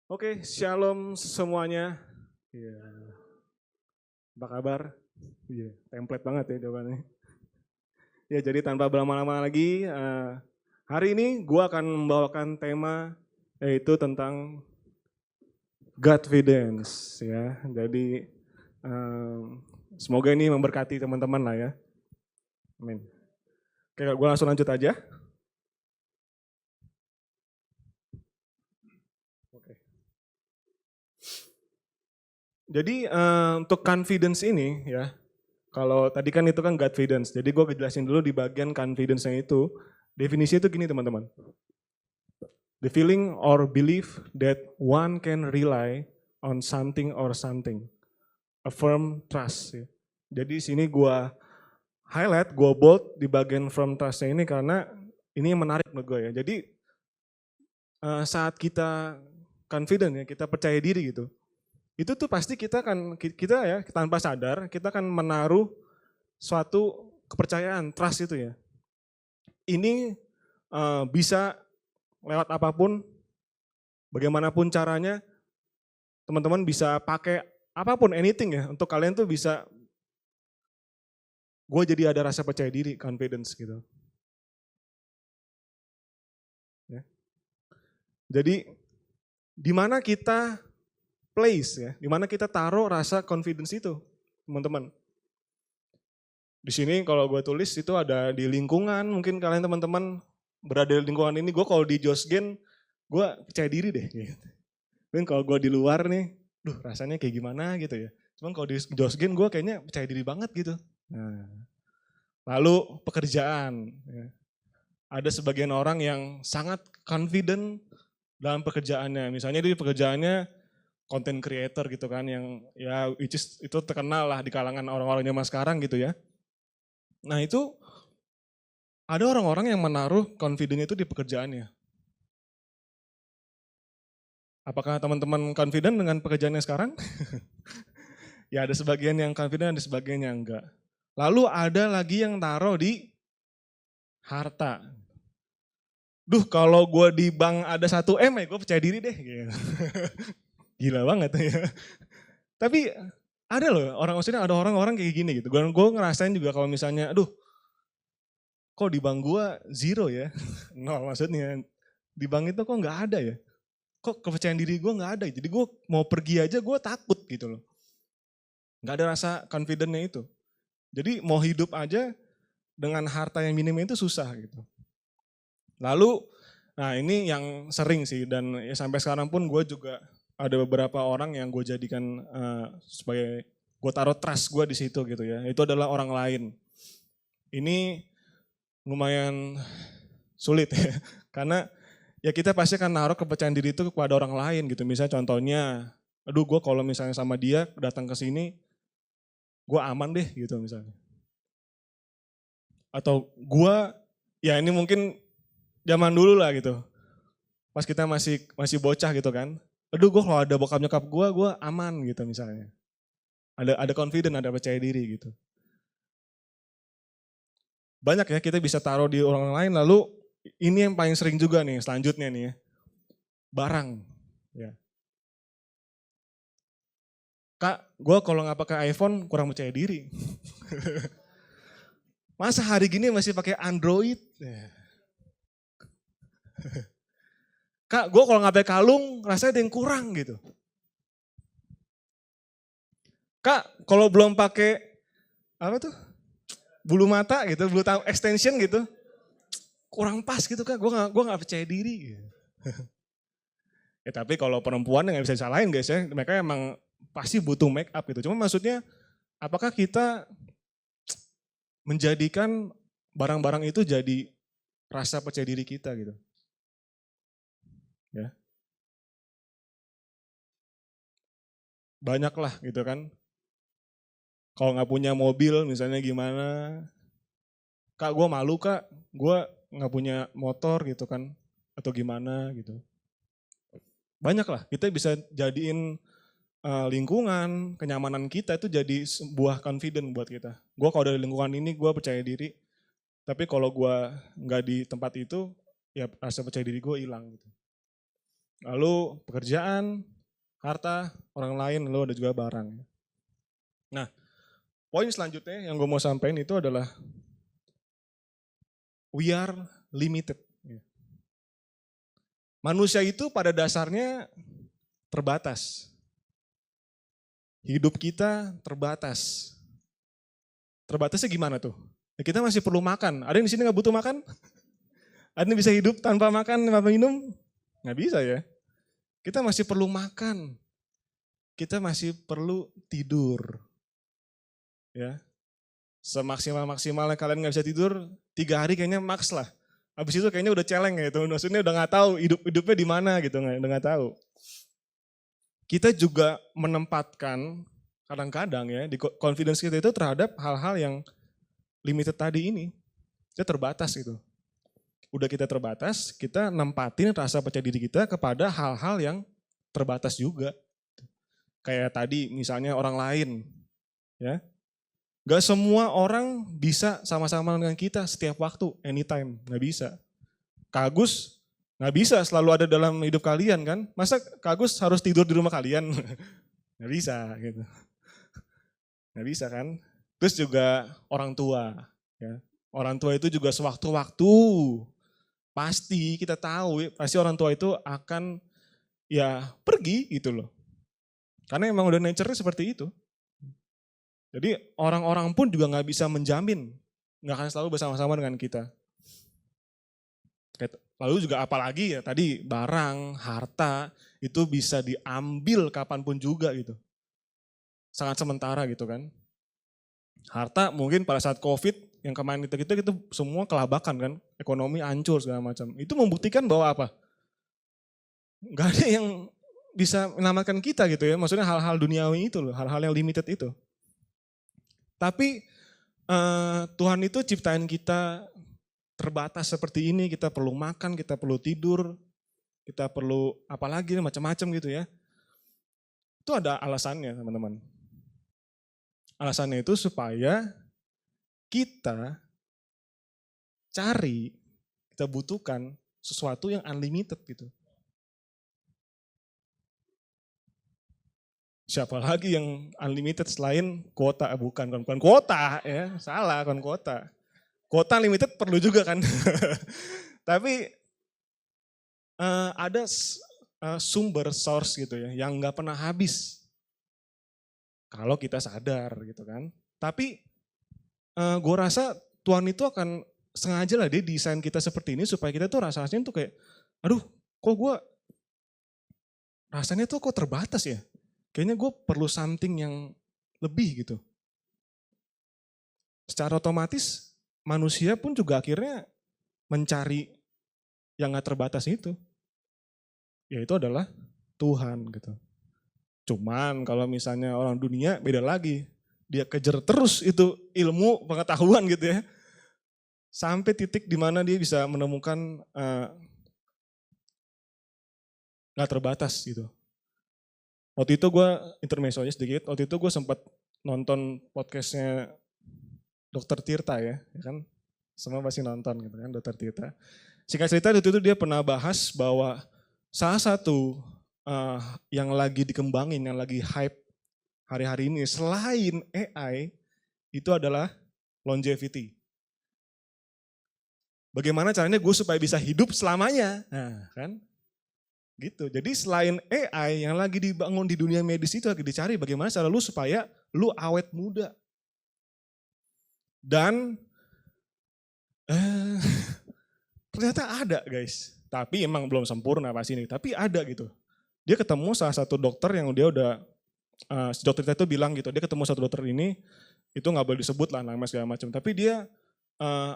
Oke, shalom semuanya. Iya, apa kabar? Iya, template banget ya jawabannya. Ya, jadi tanpa berlama-lama lagi, hari ini gue akan membawakan tema yaitu tentang Godfidence ya. Jadi semoga ini memberkati teman-teman lah ya. Amin. Oke, gue langsung lanjut aja. Oke. Jadi untuk confidence ini ya, kalau tadi kan itu kan Godfidence, jadi gue jelasin dulu di bagian confidence-nya itu. Definisi itu gini teman-teman. The feeling or belief that one can rely on something or something. A firm trust. Ya. Jadi sini gue highlight, gue bold di bagian firm trust-nya ini karena ini yang menarik menurut gue ya. Jadi saat kita confident ya, kita percaya diri gitu. Itu tuh pasti kita ya tanpa sadar kita akan menaruh suatu kepercayaan, trust itu ya. Ini bisa lewat apapun, bagaimanapun caranya, teman-teman bisa pakai apapun, anything ya, untuk kalian tuh bisa, gue jadi ada rasa percaya diri, confidence gitu. Ya. Jadi, di mana kita place ya, di mana kita taruh rasa confidence itu, teman-teman. Di sini kalau gue tulis itu ada di lingkungan, mungkin kalian teman-teman berada di lingkungan ini, gue kalau di Josgen, gue percaya diri deh. Gitu. Mungkin kalau gue di luar nih, rasanya kayak gimana gitu ya. Cuman kalau di Josgen gue kayaknya percaya diri banget gitu. Nah, lalu pekerjaan. Ya. Ada sebagian orang yang sangat confident dalam pekerjaannya. Misalnya di pekerjaannya content creator gitu kan, yang ya itu terkenal lah di kalangan orang-orang zaman sekarang gitu ya. Nah itu ada orang-orang yang menaruh confident itu di pekerjaannya. Apakah teman-teman confident dengan pekerjaannya sekarang? Ya ada sebagian yang confident, ada sebagian yang enggak. Lalu ada lagi yang taruh di harta. Kalau gue di bank ada 1 M ya gue percaya diri deh. Gila banget ya. Tapi ada loh, maksudnya ada orang-orang kayak gini gitu. Gue ngerasain juga kalau misalnya, kok di bank gue zero ya. Nol maksudnya. Di bank itu kok nggak ada ya. Kok kepercayaan diri gue nggak ada. Jadi gue mau pergi aja gue takut gitu loh. Nggak ada rasa confident-nya itu. Jadi mau hidup aja dengan harta yang minim itu susah gitu. Lalu, nah ini yang sering sih dan ya sampai sekarang pun gue juga ada beberapa orang yang gue jadikan sebagai gue taruh trust gue di situ gitu ya. Itu adalah orang lain. Ini lumayan sulit ya, karena ya kita pasti akan naruh kepercayaan diri itu kepada orang lain gitu. Misalnya contohnya, gue kalau misalnya sama dia datang ke sini, gue aman deh gitu misalnya. Atau ya ini mungkin zaman dulu lah gitu. Pas kita masih bocah gitu kan. Gue kalau ada bokap nyokap gue aman gitu misalnya. Ada confident, ada percaya diri gitu. Banyak ya kita bisa taruh di orang lain, lalu ini yang paling sering juga nih selanjutnya nih ya. Barang. Ya. Kak, gue kalau nggak pakai iPhone kurang percaya diri. Masa hari gini masih pakai Android? Ya. Kak, gue kalau nggak pakai kalung rasanya ada yang kurang gitu. Kak, kalau belum pakai apa tuh bulu mata gitu, bulu extension gitu, kurang pas gitu Kak. Gue nggak percaya diri. Gitu. Ya tapi kalau perempuan nggak bisa disalahin guys ya, mereka emang pasti butuh make up gitu. Cuma maksudnya, apakah kita menjadikan barang-barang itu jadi rasa percaya diri kita gitu? Ya. Banyak lah gitu kan. Kalau nggak punya mobil misalnya gimana, Kak gue malu Kak, gue nggak punya motor gitu kan, atau gimana gitu. Banyak lah, kita bisa jadiin lingkungan, kenyamanan kita itu jadi sebuah confident buat kita. Gue kalau dari lingkungan ini gue percaya diri, tapi kalau gue nggak di tempat itu, ya rasa percaya diri gue hilang gitu. lalu pekerjaan, harta, orang lain, lalu ada juga barang. Nah, poin selanjutnya yang gue mau sampaikan itu adalah we are limited. Manusia itu pada dasarnya terbatas. Hidup kita terbatas. Terbatasnya gimana tuh? Ya kita masih perlu makan. Ada yang di sini nggak butuh makan? Ada yang bisa hidup tanpa makan, tanpa minum? Nggak bisa ya. Kita masih perlu makan. Kita masih perlu tidur. Ya, semaksimal-maksimalnya kalian nggak bisa tidur, 3 hari kayaknya maks lah. Habis itu kayaknya udah celeng gitu, maksudnya udah nggak tahu hidupnya di mana gitu, udah nggak tahu. Kita juga menempatkan kadang-kadang ya di confidence kita itu terhadap hal-hal yang limited tadi ini, kita terbatas gitu. Udah kita terbatas, kita nempatin rasa percaya diri kita kepada hal-hal yang terbatas juga. Kayak tadi misalnya orang lain, ya. Gak semua orang bisa sama-sama dengan kita setiap waktu, anytime, gak bisa. Kak Agus gak bisa selalu ada dalam hidup kalian kan, masa Kak Agus harus tidur di rumah kalian? Gak bisa gitu. Gak bisa kan. Terus juga orang tua. Ya. Orang tua itu juga sewaktu-waktu, pasti kita tahu, pasti orang tua itu akan ya pergi gitu loh. Karena emang udah nature-nya seperti itu. Jadi orang-orang pun juga nggak bisa menjamin nggak akan selalu bersama-sama dengan kita. Lalu juga apalagi ya tadi barang, harta itu bisa diambil kapanpun juga gitu. Sangat sementara gitu kan. Harta mungkin pada saat COVID yang kemarin itu semua kelabakan kan, ekonomi hancur segala macam. Itu membuktikan bahwa apa? Nggak ada yang bisa menyelamatkan kita gitu ya. Maksudnya hal-hal duniawi itu loh, hal-hal yang limited itu. Tapi Tuhan itu ciptain kita terbatas seperti ini, kita perlu makan, kita perlu tidur, kita perlu apalagi macam-macam gitu ya. Itu ada alasannya teman-teman. Alasannya itu supaya kita cari, kita butuhkan sesuatu yang unlimited gitu. Siapa lagi yang unlimited selain kuota? Bukan kuota ya, salah kan kuota. Kuota unlimited perlu juga kan. Tapi ada sumber source gitu ya, yang nggak pernah habis. Kalau kita sadar gitu kan. Tapi gue rasa Tuhan itu akan sengaja lah dia desain kita seperti ini supaya kita tuh rasanya tuh kayak, aduh kok gue rasanya tuh kok terbatas ya. Kayaknya gue perlu something yang lebih gitu. Secara otomatis manusia pun juga akhirnya mencari yang gak terbatas itu. Yaitu adalah Tuhan gitu. Cuman kalau misalnya orang dunia beda lagi. Dia kejar terus itu ilmu pengetahuan gitu ya. Sampai titik dimana dia bisa menemukan gak terbatas gitu. Waktu itu gue intermezzo aja sedikit, waktu itu gue sempat nonton podcastnya Dr. Tirta ya kan. Semua pasti nonton gitu kan Dr. Tirta. Singkat cerita waktu itu dia pernah bahas bahwa salah satu yang lagi dikembangin, yang lagi hype hari-hari ini selain AI itu adalah longevity. Bagaimana caranya gue supaya bisa hidup selamanya, nah kan? Gitu. Jadi selain AI yang lagi dibangun di dunia medis itu lagi dicari bagaimana cara lu supaya lu awet muda. Dan ternyata ada guys. Tapi emang belum sempurna pasti ini. Tapi ada gitu. Dia ketemu salah satu dokter yang dia udah, si dokter itu bilang gitu, dia ketemu satu dokter ini, itu gak boleh disebut lah namanya segala macam. Tapi dia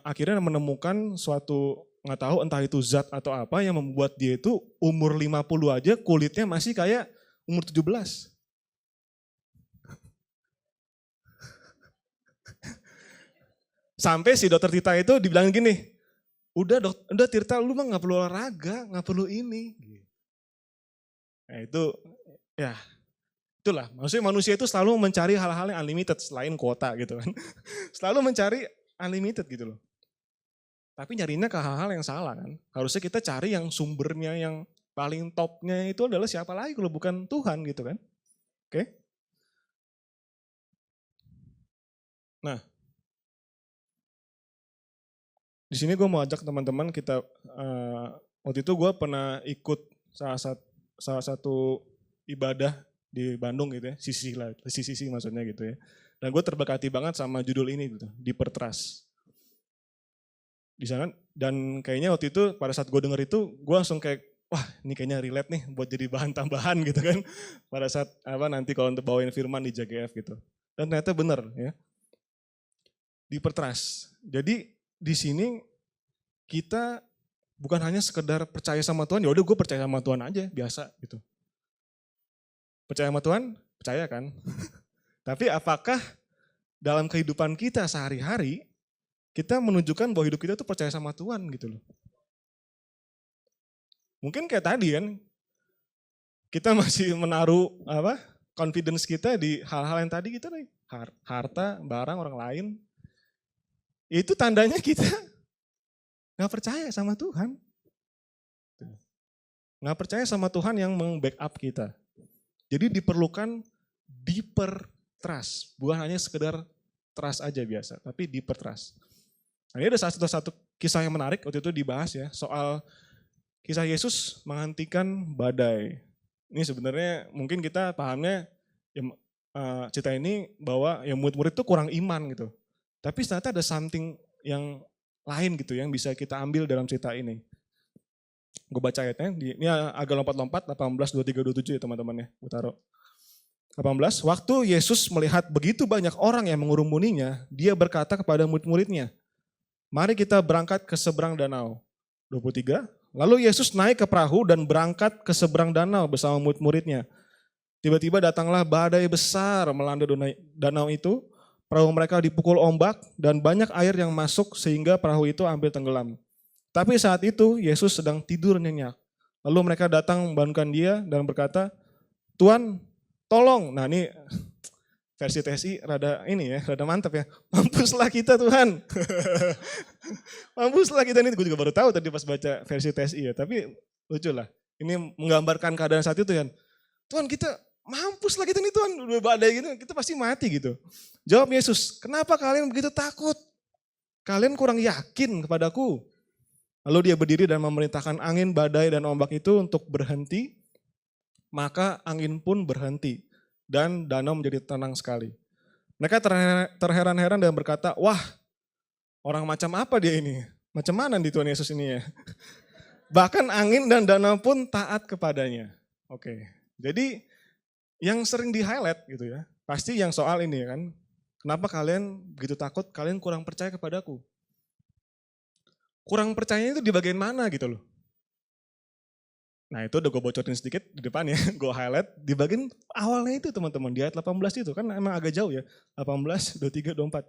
akhirnya menemukan suatu, nggak tahu entah itu zat atau apa yang membuat dia itu umur 50 aja kulitnya masih kayak umur 17. Sampai si dokter Tirta itu dibilang gini, udah Tirta lu mah nggak perlu olahraga, nggak perlu ini. Nah itu ya itulah, maksudnya manusia itu selalu mencari hal-hal yang unlimited selain kuota gitu kan. Selalu mencari unlimited gitu loh. Tapi nyarinya ke hal-hal yang salah kan. Harusnya kita cari yang sumbernya yang Paling topnya itu adalah siapa lagi kalau bukan Tuhan gitu kan. Oke. Nah, di sini gue mau ajak teman-teman kita, waktu itu gue pernah ikut salah satu ibadah di Bandung gitu ya, sisi maksudnya gitu ya. Dan gue terberkati banget sama judul ini gitu, Dipertrust. Di sana, dan kayaknya waktu itu pada saat gue denger itu, gue langsung kayak, wah ini kayaknya relate nih buat jadi bahan tambahan gitu kan. Pada saat nanti kalau untuk bawain firman di JGF gitu. Dan ternyata benar ya. Dipertrust. Jadi di sini kita bukan hanya sekedar percaya sama Tuhan, ya udah gue percaya sama Tuhan aja, biasa gitu. Percaya sama Tuhan, percaya kan? Tapi apakah dalam kehidupan kita sehari-hari, kita menunjukkan bahwa hidup kita tuh percaya sama Tuhan gitu loh. Mungkin kayak tadi kan, kita masih menaruh confidence kita di hal-hal yang tadi kita nih, harta, barang, orang lain. Itu tandanya kita gak percaya sama Tuhan. Gak percaya sama Tuhan yang meng-backup kita. Jadi diperlukan dipertrust. Bukan hanya sekedar trust aja biasa, tapi dipertrust. Nah, ini ada satu kisah yang menarik waktu itu dibahas ya, soal kisah Yesus menghentikan badai. Ini sebenarnya mungkin kita pahamnya ya, cerita ini bahwa ya murid-murid itu kurang iman gitu. Tapi ternyata ada something yang lain gitu yang bisa kita ambil dalam cerita ini. Gue baca ayatnya, ini agak lompat-lompat, 18, 23, 27 ya teman-teman ya, gue taruh. 18, waktu Yesus melihat begitu banyak orang yang mengurumuninya, dia berkata kepada murid-muridnya, mari kita berangkat ke seberang danau. 23, lalu Yesus naik ke perahu dan berangkat ke seberang danau bersama murid-muridnya. Tiba-tiba datanglah badai besar melanda danau itu, perahu mereka dipukul ombak dan banyak air yang masuk sehingga perahu itu hampir tenggelam. Tapi saat itu Yesus sedang tidur nyenyak. Lalu mereka datang membangunkan dia dan berkata, Tuhan tolong. Nah ini versi TSI rada mantap ya. Mampuslah kita Tuhan. Mampuslah kita, ini gue juga baru tahu tadi pas baca versi TSI ya. Tapi lucu lah. Ini menggambarkan keadaan saat itu kan. Tuhan kita mampuslah kita nih Tuhan, udah badai gitu, kita pasti mati gitu. Jawab Yesus, kenapa kalian begitu takut? Kalian kurang yakin kepadaku. Lalu dia berdiri dan memerintahkan angin, badai, dan ombak itu untuk berhenti. Maka angin pun berhenti dan danau menjadi tenang sekali. Mereka terheran-heran dan berkata, wah orang macam apa dia ini? Macam mana di Tuhan Yesus ini ya? Bahkan angin dan danau pun taat kepadanya. Oke, jadi yang sering di-highlight gitu ya, pasti yang soal ini kan, kenapa kalian begitu takut, kalian kurang percaya kepadaku. Kurang percayanya itu di bagian mana gitu loh. Nah itu udah gue bocorin sedikit di depan ya, gue highlight di bagian awalnya itu teman-teman, di ayat 18 itu kan emang agak jauh ya, 18, 23, 24.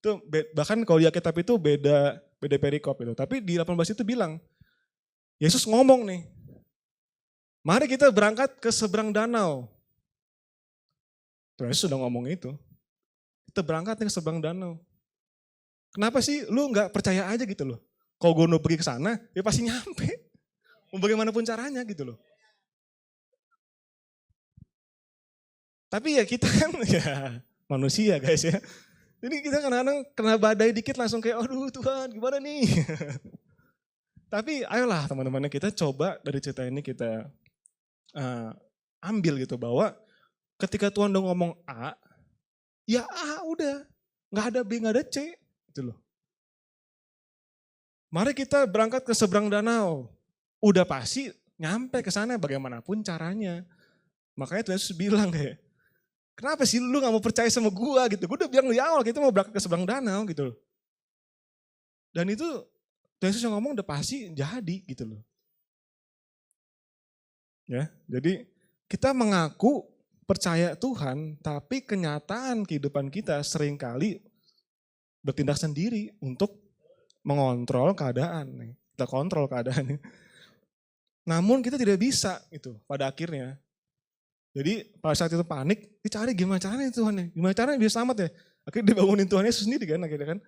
Itu bahkan kalau di Alkitab itu beda perikop itu, tapi di 18 itu bilang, Yesus ngomong nih, mari kita berangkat ke seberang danau. Yesus sudah ngomong itu. Kita berangkat ke seberang danau. Kenapa sih lu nggak percaya aja gitu loh? Kalau gue mau pergi ke sana, ya pasti nyampe. Mau bagaimanapun caranya gitu loh. Tapi ya kita kan ya manusia guys ya. Jadi kita kadang-kadang kena badai dikit langsung kayak, aduh Tuhan gimana nih. Tapi ayolah teman-teman kita coba dari cerita ini kita ambil gitu bahwa ketika Tuhan udah ngomong A, ya A udah. Gak ada B, gak ada C. Gitu loh. Mari kita berangkat ke seberang danau. Udah pasti nyampe ke sana bagaimanapun caranya. Makanya Tuhan Yesus bilang kayak, kenapa sih lu gak mau percaya sama gua gitu. Gua udah bilang di awal kita mau berangkat ke seberang danau gitu loh. Dan itu Tuhan Yesus yang ngomong udah pasti jadi gitu loh. Ya, jadi kita mengaku percaya Tuhan, tapi kenyataan kehidupan kita seringkali bertindak sendiri untuk mengontrol keadaan. Kita kontrol keadaan. Namun kita tidak bisa itu pada akhirnya. Jadi pada saat itu panik, dicari gimana caranya Tuhan ya, gimana caranya bisa selamat ya. Akhirnya dibangunin Tuhan Yesus sendiri kan akhirnya kan.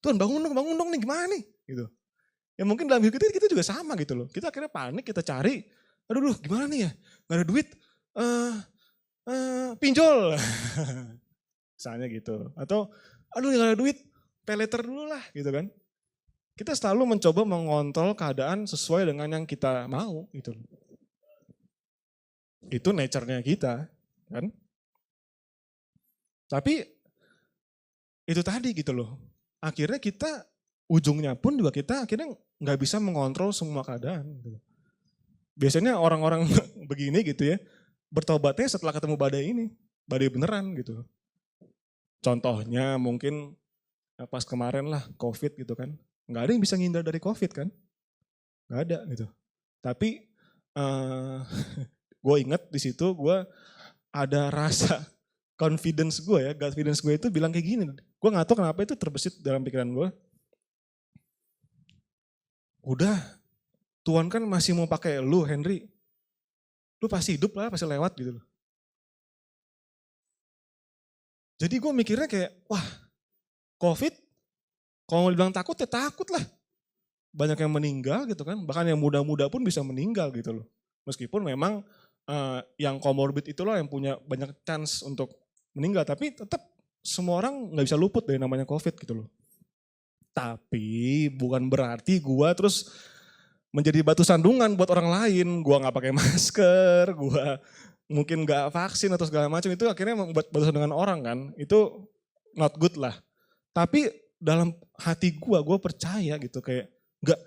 Tuhan bangun dong nih gimana nih gitu. Ya mungkin dalam hidup kita juga sama gitu loh. Kita akhirnya panik, kita cari aduh gimana nih ya, gak ada duit, pinjol. Misalnya gitu. Atau aduh gak ada duit, pay later dulu lah gitu kan. Kita selalu mencoba mengontrol keadaan sesuai dengan yang kita mau gitu. Itu nature-nya kita kan. Tapi itu tadi gitu loh. Akhirnya kita ujungnya pun juga kita akhirnya nggak bisa mengontrol semua keadaan. Gitu. Biasanya orang-orang begini gitu ya, bertobatnya setelah ketemu badai ini. Badai beneran gitu. Contohnya mungkin pas kemarin lah COVID gitu kan. Nggak ada yang bisa ngindar dari COVID kan. Nggak ada gitu. Tapi gue inget di situ gue ada rasa confidence gue ya. Confidence gue itu bilang kayak gini. Gue gak tahu kenapa itu terbesit dalam pikiran gue. Udah, Tuhan kan masih mau pakai lu Henry. Lu pasti hidup lah, pasti lewat gitu loh. Jadi gue mikirnya kayak, wah COVID, kalau mau dibilang takut ya takut lah. Banyak yang meninggal gitu kan, bahkan yang muda-muda pun bisa meninggal gitu loh. Meskipun memang yang comorbid itulah yang punya banyak chance untuk meninggal, tapi tetap semua orang gak bisa luput dari namanya COVID gitu loh. Tapi bukan berarti gue terus menjadi batu sandungan buat orang lain. Gue gak pakai masker, gue mungkin gak vaksin atau segala macam, itu akhirnya membuat batu sandungan orang kan. Itu not good lah. Tapi dalam hati gue percaya gitu kayak, enggak,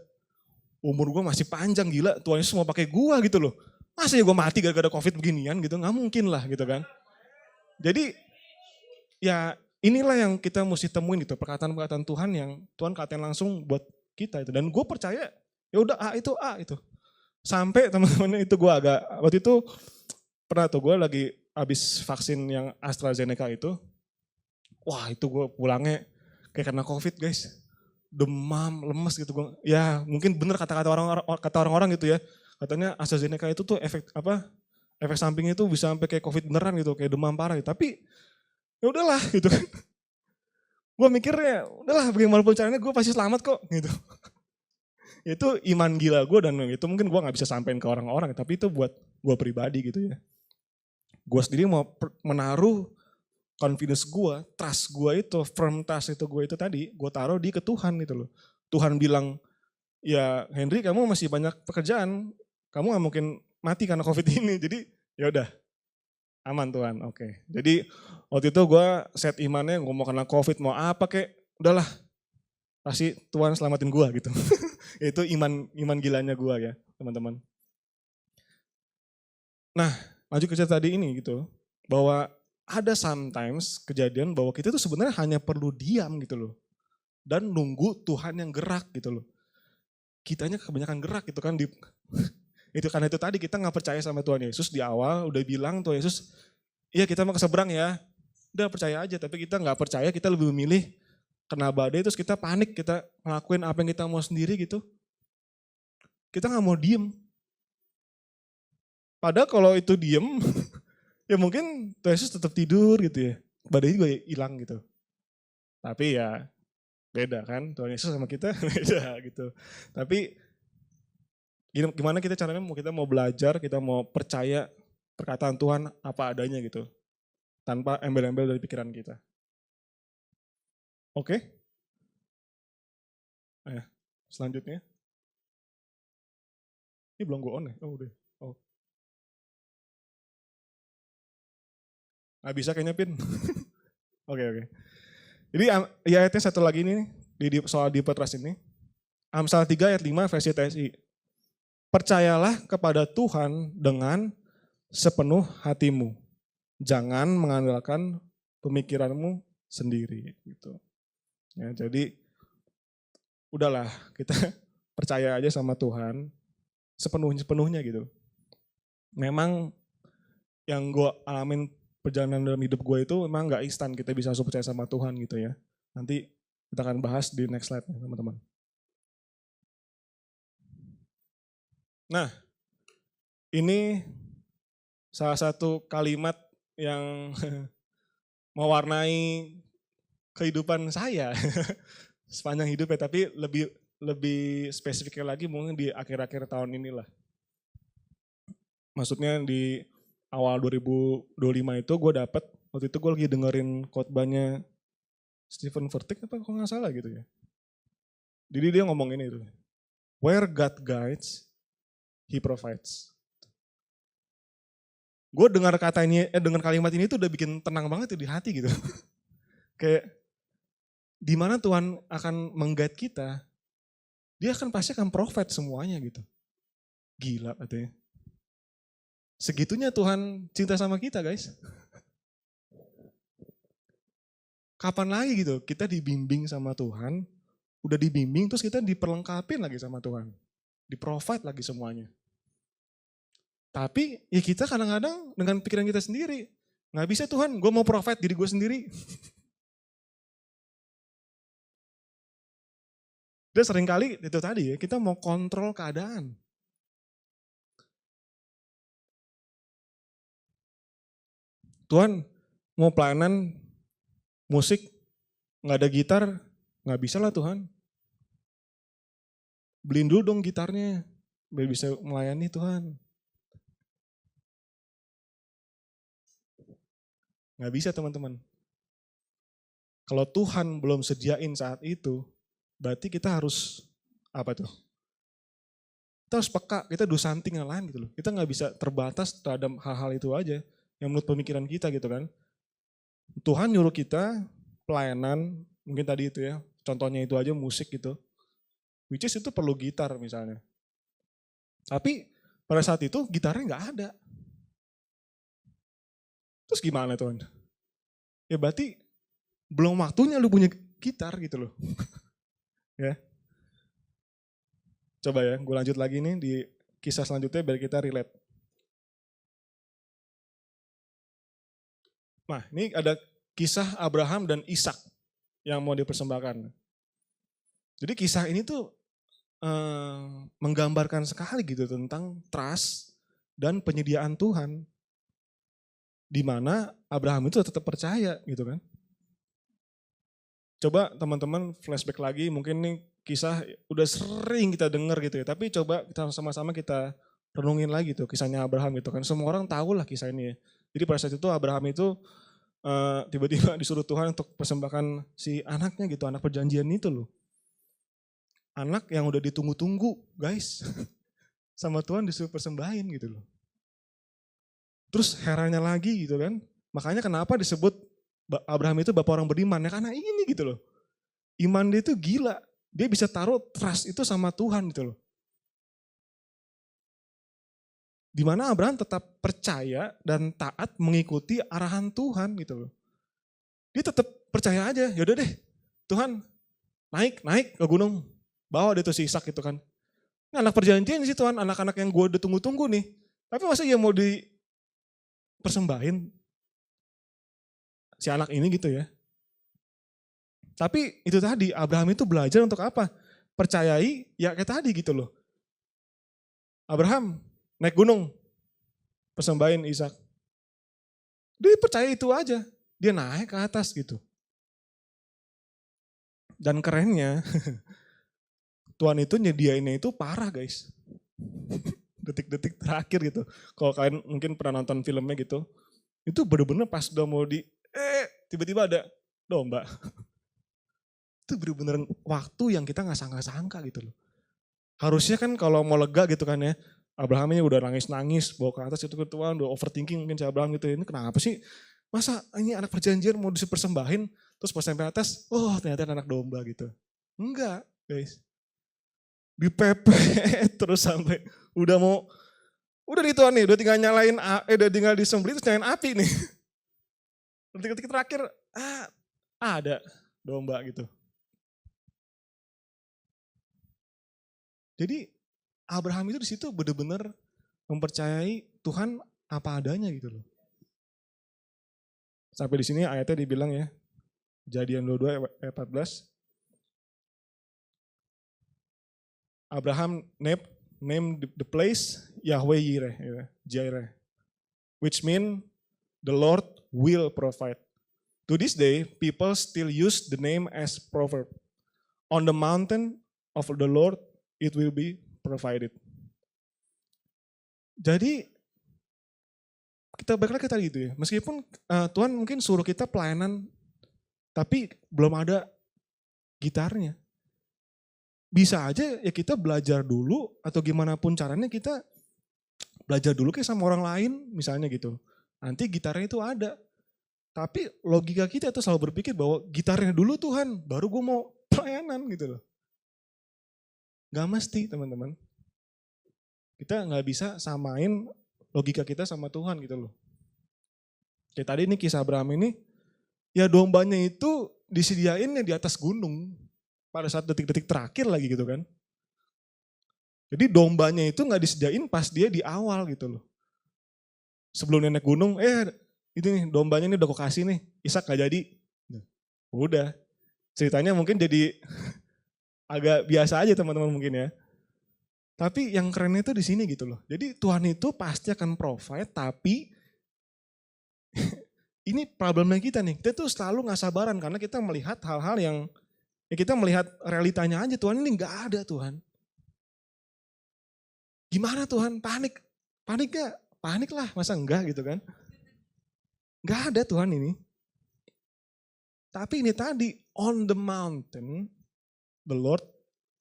umur gue masih panjang gila, Tuhan Yesus mau pakai gue gitu loh. Masa ya gue mati gara-gara COVID beginian gitu, gak mungkin lah gitu kan. Jadi ya inilah yang kita mesti temuin gitu, perkataan-perkataan Tuhan yang Tuhan katain langsung buat kita itu. Dan gue percaya, ya udah A itu. Sampai teman-teman itu gue agak, waktu itu pernah tuh gue lagi habis vaksin yang AstraZeneca itu, wah itu gue pulangnya kayak kena COVID guys. Demam, lemes gitu gue. Ya mungkin bener kata orang-orang gitu ya. Katanya AstraZeneca itu tuh efek sampingnya itu bisa sampai kayak COVID beneran gitu, kayak demam parah gitu. Tapi ya udahlah gitu kan. Gue mikirnya udahlah bagaimanapun caranya gue pasti selamat kok gitu. Itu iman gila gue dan itu mungkin gue gak bisa sampein ke orang-orang. Tapi itu buat gue pribadi gitu ya. Gue sendiri mau menaruh confidence gue, trust gue itu, firm trust itu gue itu tadi, gue taruh di ke Tuhan gitu loh. Tuhan bilang, ya Henry kamu masih banyak pekerjaan, kamu gak mungkin mati karena COVID ini. Jadi ya udah, aman Tuhan, oke. Jadi waktu itu gue set imannya, gue mau kena COVID, mau apa kek, udahlah, pasti Tuhan selamatin gue gitu. Itu iman gilanya gue ya teman-teman. Nah maju ke cerita tadi ini gitu, bahwa ada sometimes kejadian bahwa kita tuh sebenarnya hanya perlu diam gitu loh. Dan nunggu Tuhan yang gerak gitu loh. Kitanya kebanyakan gerak gitu kan. Itu karena itu tadi kita gak percaya sama Tuhan Yesus di awal. Udah bilang Tuhan Yesus, iya kita mau ke seberang ya. Udah percaya aja, tapi kita gak percaya, kita lebih memilih kena badai terus kita panik, kita ngelakuin apa yang kita mau sendiri gitu. Kita gak mau diem. Padahal kalau itu diem, ya mungkin Tuhan Yesus tetap tidur gitu ya. Badai juga hilang gitu. Tapi ya beda kan, Tuhan Yesus sama kita beda gitu. Tapi gimana kita caranya, kita mau belajar, kita mau percaya perkataan Tuhan apa adanya gitu. Tanpa embel-embel dari pikiran kita. Oke? Selanjutnya. Ini belum gue on ya? Oh udah. Oh. Nggak bisa kayaknya Pin. Oke. Jadi ya ayatnya satu lagi nih, soal di Petras ini. Amsal 3 ayat 5 versi TSI. Percayalah kepada Tuhan dengan sepenuh hatimu. Jangan mengandalkan pemikiranmu sendiri. Gitu. Ya, jadi udahlah kita percaya aja sama Tuhan sepenuhnya gitu. Memang yang gue alamin perjalanan dalam hidup gue itu memang gak instan kita bisa langsung percaya sama Tuhan gitu ya. Nanti kita akan bahas di next slide teman-teman. Nah, ini salah satu kalimat yang mewarnai kehidupan saya sepanjang hidup ya, tapi lebih spesifiknya lagi mungkin di akhir-akhir tahun inilah. Maksudnya di awal 2025 itu gue dapet, waktu itu gue lagi dengerin khotbahnya Stephen Furtick apa kalau nggak salah gitu ya. Jadi dia ngomong ini itu, where God guides, He provides. Gue dengar dengar kalimat ini tuh udah bikin tenang banget tuh di hati gitu. Kayak di mana Tuhan akan meng-guide kita, dia pasti akan provide semuanya gitu. Gila katanya. Segitunya Tuhan cinta sama kita guys. Kapan lagi gitu kita dibimbing sama Tuhan, udah dibimbing terus kita diperlengkapin lagi sama Tuhan. Di-provide lagi semuanya. Tapi ya kita kadang-kadang dengan pikiran kita sendiri, nggak bisa Tuhan, gue mau provide diri gue sendiri. Dan seringkali itu tadi ya, kita mau kontrol keadaan. Tuhan mau pelayanan musik, nggak ada gitar, nggak bisa lah Tuhan. Beliin dulu dong gitarnya, biar bisa melayani Tuhan. Nggak bisa teman-teman. Kalau Tuhan belum sediain saat itu, berarti kita harus apa tuh? Kita harus peka, kita do something yang lain gitu loh. Kita nggak bisa terbatas terhadap hal-hal itu aja, yang menurut pemikiran kita gitu kan. Tuhan nyuruh kita pelayanan, mungkin tadi itu ya, contohnya itu aja musik gitu. Which is itu perlu gitar misalnya. Tapi pada saat itu gitarnya nggak ada. Terus gimana Tuhan? Ya berarti belum waktunya lu punya gitar gitu loh. Ya. Coba ya, gue lanjut lagi nih di kisah selanjutnya biar kita relate. Nah, ini ada kisah Abraham dan Ishak yang mau dipersembahkan. Jadi kisah ini tuh menggambarkan sekali gitu tentang trust dan penyediaan Tuhan. Di mana Abraham itu tetap percaya gitu kan. Coba teman-teman flashback lagi, mungkin nih kisah udah sering kita dengar gitu ya, tapi coba kita sama-sama kita renungin lagi tuh kisahnya Abraham gitu kan. Semua orang tahu lah kisah ini ya. Jadi pada saat itu Abraham itu tiba-tiba disuruh Tuhan untuk persembahkan si anaknya gitu, anak perjanjian itu loh. Anak yang udah ditunggu-tunggu guys, sama Tuhan disuruh persembahin gitu loh. Terus herannya lagi gitu kan, makanya kenapa disebut Abraham itu bapak orang beriman, ya karena ini gitu loh. Iman dia itu gila, dia bisa taruh trust itu sama Tuhan gitu loh. Dimana Abraham tetap percaya dan taat mengikuti arahan Tuhan gitu loh. Dia tetap percaya aja, yaudah deh Tuhan naik ke gunung, bawa dia tuh si Ishak gitu kan. Ini anak perjanjian sih Tuhan, anak-anak yang gue udah tunggu-tunggu nih. Tapi masa ya mau dipersembahin si anak ini gitu ya. Tapi itu tadi, Abraham itu belajar untuk apa? Percayai, ya kayak tadi gitu loh. Abraham naik gunung, persembahin Ishak. Dia percaya itu aja, dia naik ke atas gitu. Dan kerennya, Tuhan itu nyediainnya itu parah guys. Detik-detik terakhir gitu. Kalau kalian mungkin pernah nonton filmnya gitu, itu bener-bener pas udah mau tiba-tiba ada domba. Itu bener-bener waktu yang kita nggak sangka-sangka gitu loh. Harusnya kan kalau mau lega gitu kan ya, Abraham ini udah nangis-nangis, bawa ke atas itu ke Tuhan, udah overthinking mungkin si Abraham gitu. Ini kenapa sih? Masa ini anak perjanjian mau dipersembahin, terus pas sampai atas, oh ternyata anak domba gitu. Enggak guys. Dipepet terus sampai udah di Tuhan nih, udah tinggal nyalain, udah tinggal disembelih terus nyalain api nih. Detik-detik terakhir, ada domba gitu. Jadi Abraham itu di situ benar-benar mempercayai Tuhan apa adanya gitu loh. Sampai di sini ayatnya dibilang ya, Kejadian 22 ayat 14. Abraham named the place Yahweh Jireh, which mean the Lord will provide. To this day, people still use the name as proverb. On the mountain of the Lord, it will be provided. Jadi kita balik lagi tadi gitu ya, meskipun Tuhan mungkin suruh kita pelayanan, tapi belum ada gitarnya. Bisa aja ya kita belajar dulu, atau gimana pun caranya kita belajar dulu kayak sama orang lain misalnya gitu. Nanti gitarnya itu ada. Tapi logika kita tuh selalu berpikir bahwa gitarnya dulu Tuhan, baru gue mau pelayanan gitu loh. Gak mesti teman-teman. Kita gak bisa samain logika kita sama Tuhan gitu loh. Kayak tadi ini kisah Abraham ini, ya dombanya itu disediainnya di atas gunung. Pada saat detik-detik terakhir lagi gitu kan. Jadi dombanya itu gak disediain pas dia di awal gitu loh. Sebelum dia naik gunung, itu nih dombanya ini udah gue kasih nih, Ishak gak jadi. Udah, ceritanya mungkin jadi agak biasa aja teman-teman mungkin ya. Tapi yang kerennya itu di sini gitu loh. Jadi Tuhan itu pasti akan provide, tapi ini problemnya kita nih. Kita tuh selalu gak sabaran karena kita melihat hal-hal yang, ya kita melihat realitanya aja, Tuhan ini gak ada Tuhan. Gimana Tuhan? Panik? Panik gak? Panik lah, masa enggak gitu kan. Gak ada Tuhan ini. Tapi ini tadi, on the mountain, the Lord,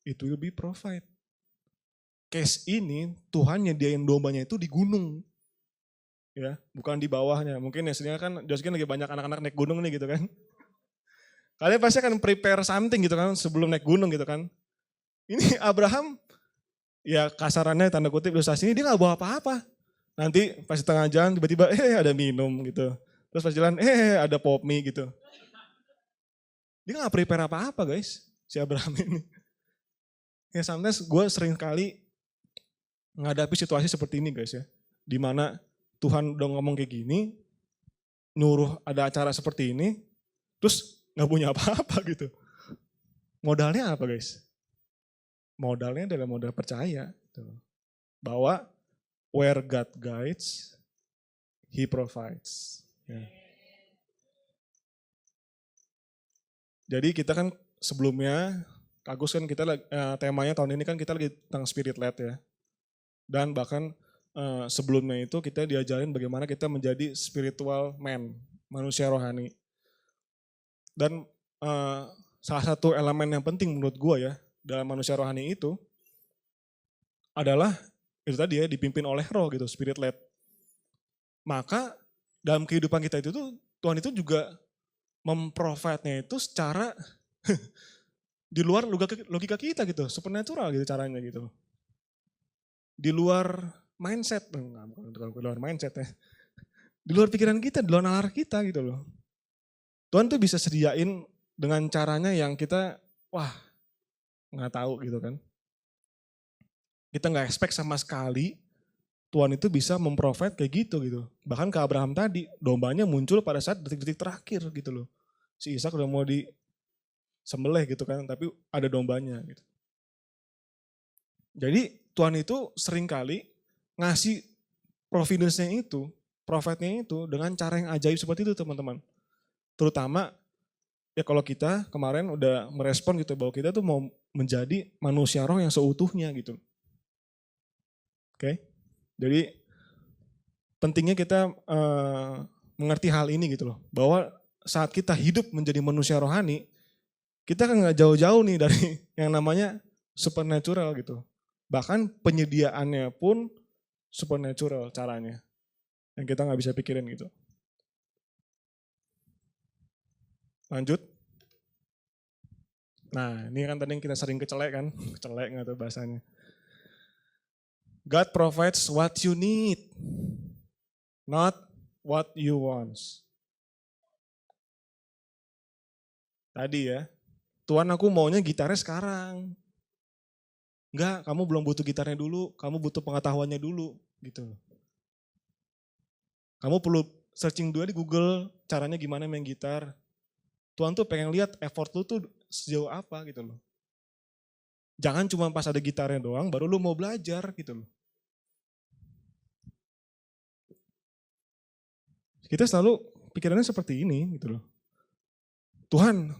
it will be provide. Case ini Tuhan nyediain dombanya itu di gunung. Ya, bukan di bawahnya. Mungkin ya sebenarnya kan Joskin lagi banyak anak-anak naik gunung nih gitu kan. Kalian pasti akan prepare something gitu kan sebelum naik gunung gitu kan. Ini Abraham ya kasarannya tanda kutip ilustrasi ini dia gak bawa apa-apa. Nanti pas di tengah jalan tiba-tiba ada minum gitu. Terus pas jalan ada pop mie gitu. Dia gak prepare apa-apa guys si Abraham ini. Ya sometimes gue sering kali menghadapi situasi seperti ini guys ya. Dimana Tuhan udah ngomong kayak gini, nyuruh ada acara seperti ini, terus gak punya apa-apa gitu. Modalnya apa guys? Modalnya adalah modal percaya. Gitu. Bahwa where God guides, He provides. Ya. Jadi kita kan sebelumnya, Agus kan kita temanya tahun ini kan kita lagi tentang spirit led ya. Dan bahkan sebelumnya itu kita diajarin bagaimana kita menjadi spiritual man, manusia rohani. Dan salah satu elemen yang penting menurut gue ya dalam manusia rohani itu adalah itu tadi ya dipimpin oleh roh gitu, spirit led. Maka dalam kehidupan kita itu tuh Tuhan itu juga memprovide-nya itu secara di luar logika kita gitu, supernatural gitu caranya gitu. Di luar mindset, bukan di luar mindset ya. Di luar pikiran kita, di luar nalar kita gitu loh. Tuhan tuh bisa sediain dengan caranya yang kita, wah nggak tahu gitu kan. Kita nggak expect sama sekali Tuhan itu bisa memprovide kayak gitu. Bahkan ke Abraham tadi, dombanya muncul pada saat detik-detik terakhir gitu loh. Si Ishak udah mau disembelih gitu kan, tapi ada dombanya gitu. Jadi Tuhan itu seringkali ngasih providence-nya itu, provide-nya itu dengan cara yang ajaib seperti itu teman-teman. Terutama ya kalau kita kemarin udah merespon gitu bahwa kita tuh mau menjadi manusia roh yang seutuhnya gitu. Oke, jadi pentingnya kita mengerti hal ini gitu loh. Bahwa saat kita hidup menjadi manusia rohani, kita kan gak jauh-jauh nih dari yang namanya supernatural gitu. Bahkan penyediaannya pun supernatural caranya. Yang kita gak bisa pikirin gitu. Lanjut. Nah ini kan tadi yang kita sering kecelek kan. Kecelek gak tuh bahasanya. God provides what you need, not what you want. Tadi ya, Tuhan aku maunya gitarnya sekarang. Enggak, kamu belum butuh gitarnya dulu, kamu butuh pengetahuannya dulu gitu. Kamu perlu searching dulu di Google caranya gimana main gitar. Tuhan tuh pengen lihat effort lu tuh sejauh apa gitu loh. Jangan cuma pas ada gitarnya doang baru lu mau belajar gitu loh. Kita selalu pikirannya seperti ini gitu loh. Tuhan,